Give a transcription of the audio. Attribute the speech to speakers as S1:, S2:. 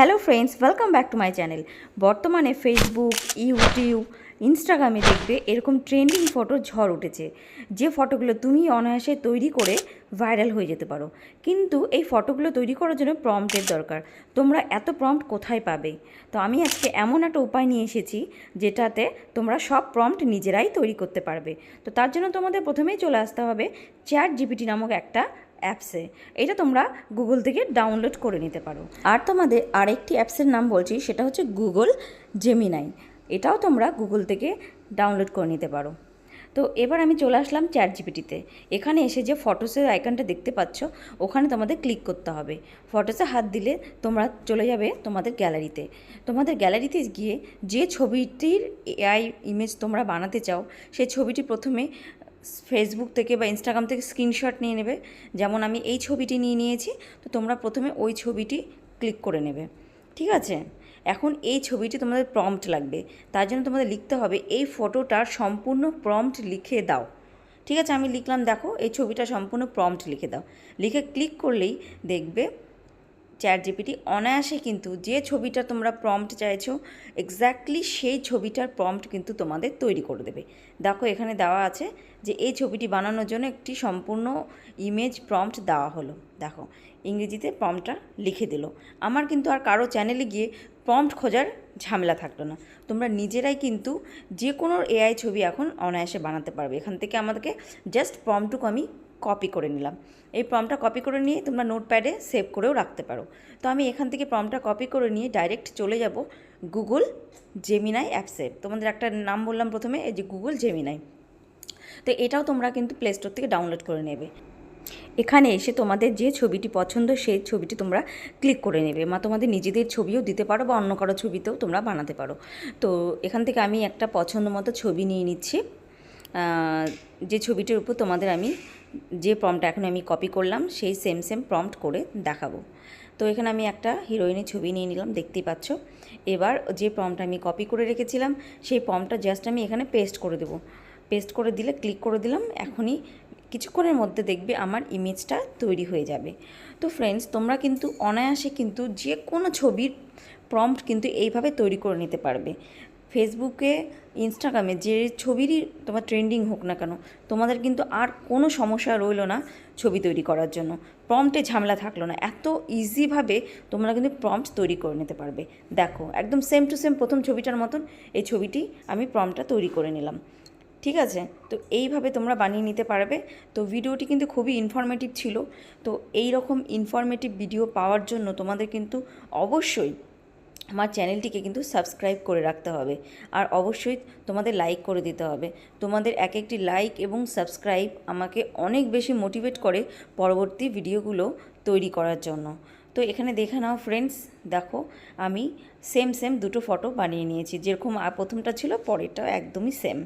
S1: Hello friends, welcome back to my channel. বর্তমানে Facebook, YouTube, ইনস্টাগ্রামে দেখবে এরকম ট্রেন্ডিং ফটোর ঝড় উঠেছে, যে ফটোগুলো তুমি অনায়াসে তৈরি করে ভাইরাল হয়ে যেতে পারো। কিন্তু এই ফটোগুলো তৈরি করার জন্য প্রম্পটের দরকার। তোমরা এত প্রম্পট কোথায় পাবে? তো আমি আজকে এমন একটা উপায় নিয়ে এসেছি যেটাতে তোমরা সব প্রম্পট নিজেরাই তৈরি করতে পারবে। তো তার জন্য তোমাদের প্রথমেই চলে আসতে হবে চ্যাটজিপিটি নামক একটা অ্যাপসে। এটা তোমরা গুগল থেকে ডাউনলোড করে নিতে পারো। আর তোমাদের আরেকটি অ্যাপসের নাম বলছি, সেটা হচ্ছে গুগল জেমিনাই। এটাও তোমরা গুগল থেকে ডাউনলোড করে নিতে পারো। তো এবার আমি চলে আসলাম চ্যাটজিপিটিতে। এখানে এসে যে ফটোসের আইকনটা দেখতে পাচ্ছ, ওখানে তোমাদের ক্লিক করতে হবে। ফটোসে হাত দিলে তোমরা চলে যাবে তোমাদের গ্যালারিতে। তোমাদের গ্যালারিতে গিয়ে যে ছবিটির এআই ইমেজ তোমরা বানাতে চাও, সেই ছবিটি প্রথমে ফেসবুক থেকে বা ইনস্টাগ্রাম থেকে স্ক্রিনশট নিয়ে নেবে। যেমন আমি এই ছবিটি নিয়ে নিয়েছি, তো তোমরা প্রথমে ওই ছবিটি ক্লিক করে নেবে। ঠিক আছে, এখন এই ছবিটি তোমাদের প্রম্পট লাগবে। তার জন্য তোমাদের লিখতে হবে এই ফটোটার সম্পূর্ণ প্রম্পট লিখে দাও। ঠিক আছে, আমি লিখলাম, দেখো এই ছবিটা সম্পূর্ণ প্রম্পট লিখে দাও। লিখে ক্লিক করলেই দেখবে চ্যাটজিপিটি অনায়াসে কিন্তু যে ছবিটা তোমরা প্রম্পট চাইছো এক্স্যাক্টলি সেই ছবিটার প্রম্পট কিন্তু তোমাদের তৈরি করে দেবে। দেখো এখানে দেওয়া আছে যে এই ছবিটি বানানোর জন্য একটি সম্পূর্ণ ইমেজ প্রম্পট দেওয়া হলো। দেখো ইংরেজিতে প্রম্পটটা লিখে দিল। আমার কিন্তু আর কারো চ্যানেলে গিয়ে প্রম্পট খোঁজার ঝামেলা থাকলো না। তোমরা নিজেরাই কিন্তু যে কোনো এআই ছবি এখন অনায়াসে বানাতে পারবে। এখান থেকে আমাদেরকে জাস্ট প্রম্পটটুকু আমি কপি করে নিলাম। এই প্রম্পটটা কপি করে নিয়ে তোমরা নোটপ্যাডে সেভ করেও রাখতে পারো। তো আমি এখান থেকে প্রম্পটটা কপি করে নিয়ে ডাইরেক্ট চলে যাব গুগল জেমিনাই অ্যাপসে। তোমাদের একটা নাম বললাম প্রথমে, এই যে গুগল জেমিনাই। তো এটাও তোমরা কিন্তু প্লে স্টোর থেকে ডাউনলোড করে নেবে। এখানে এসে তোমাদের যে ছবিটি পছন্দ সেই ছবিটি তোমরা ক্লিক করে নেবে। তোমাদের নিজেদের ছবিও দিতে পারো বা অন্য কারো ছবিতেও তোমরা বানাতে পারো। তো এখান থেকে আমি একটা পছন্দ মতো ছবি নিয়ে নিচ্ছি। যে ছবিটির উপর তোমাদের আমি যে প্রম্পটটা এখন আমি কপি করলাম সেই সেম প্রম্পট করে দেখাবো। তো এখানে আমি একটা হিরোইনের ছবি নিয়ে নিলাম, দেখতেই পাচ্ছ। এবার যে প্রম্পটটা আমি কপি করে রেখেছিলাম সেই প্রম্পটটা জাস্ট আমি এখানে পেস্ট করে দেবো। পেস্ট করে দিলে ক্লিক করে দিলাম, এখনই কিছুক্ষণের মধ্যে দেখবে আমার ইমেজটা তৈরি হয়ে যাবে। তো ফ্রেন্ডস, তোমরা কিন্তু অনায়াসে কিন্তু যে কোনো ছবির প্রম্পট কিন্তু এইভাবে তৈরি করে নিতে পারবে। ফেসবুকে, ইনস্টাগ্রামে যে ছবিরই তোমার ট্রেন্ডিং হোক না কেন, তোমাদের কিন্তু আর কোনো সমস্যা রইলো না ছবি তৈরি করার জন্য। প্রম্পটে ঝামেলা থাকলো না। এত ইজিভাবে তোমরা কিন্তু প্রম্পট তৈরি করে নিতে পারবে। দেখো একদম সেম টু সেম প্রথম ছবিটার মতন এই ছবিটি আমি প্রম্পটটা তৈরি করে নিলাম। ঠিক আছে, তো এইভাবে তোমরা বানিয়ে নিতে পারবে। তো ভিডিওটি কিন্তু খুবই ইনফরমেটিভ ছিল। তো এই রকম ইনফরমেটিভ ভিডিও পাওয়ার জন্য তোমাদের কিন্তু অবশ্যই আমার চ্যানেলটিকে কিন্তু সাবস্ক্রাইব করে রাখতে হবে। আর অবশ্যই তোমাদের লাইক করে দিতে হবে। তোমাদের এক একটি লাইক এবং সাবস্ক্রাইব আমাকে অনেক বেশি মোটিভেট করে পরবর্তী ভিডিওগুলো তৈরি করার জন্য। তো এখানে দেখে নাও ফ্রেন্ডস, দেখো আমি সেম দুটো ফটো বানিয়ে নিয়েছি। যেরকম প্রথমটা ছিল পরেরটাও একদমই সেম।